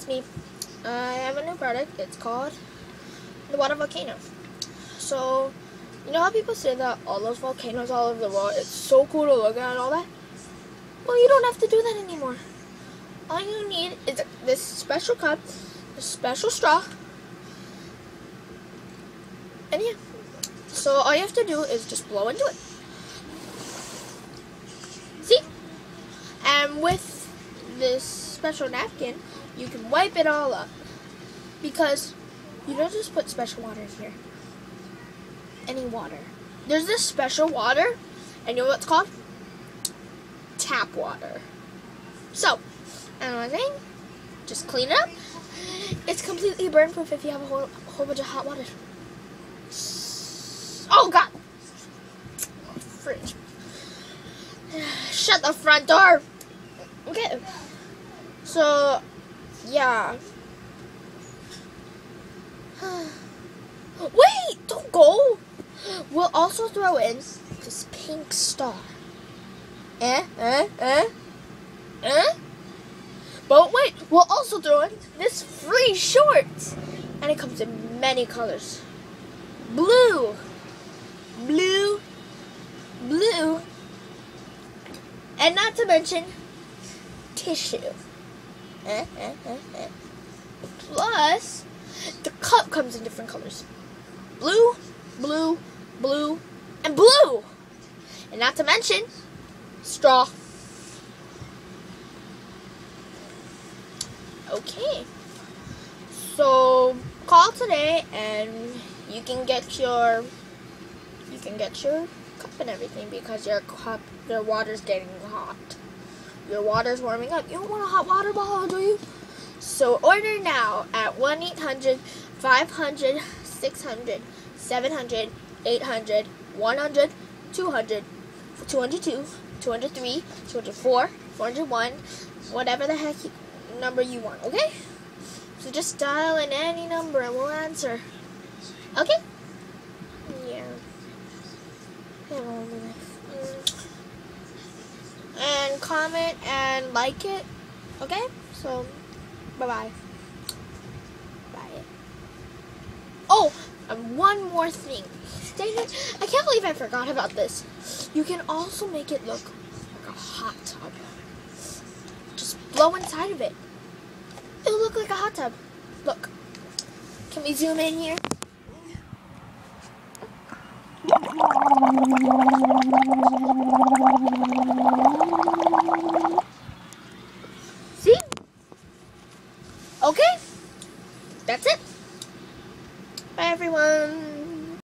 it's me. I have a new product. It's called the water volcano. So, you know how people say that all those volcanoes all over the world, it's so cool to look at and all that? Well, you don't have to do that anymore. All you need is this special cup, a special straw, and yeah. So all you have to do is just blow into it. See? And with this special napkin, you can wipe it all up. Because you don't just put special water in here. Any water. There's this special water, and you know what it's called? Tap water. So, another thing, just clean it up. It's completely burn proof if you have a whole bunch of hot water. Oh God! Fridge. Shut the front door. Okay. So, yeah. Wait! Don't go! We'll also throw in this pink star. But wait, we'll also throw in this free shorts. And it comes in many colors. Blue. Blue. Blue. And not to mention tissue. Plus, the cup comes in different colors. Blue, blue, blue, and blue. And not to mention straw. Okay. So call today and you can get your cup and everything because your water's getting hot. Your water's warming up. You don't want a hot water bottle, do you? So order now at 1-800-500-600-700-800, 100, 200, 202, 203, 204, 401, whatever the heck number you want, okay? So just dial in any number and we'll answer. Okay? Yeah. And comment and like it. Okay? So, bye-bye. Bye. Oh, and one more thing. Dang it, I can't believe I forgot about this. You can also make it look like a hot tub. Just blow inside of it. It'll look like a hot tub. Look. Can we zoom in here? See? Okay. That's it. Bye, everyone.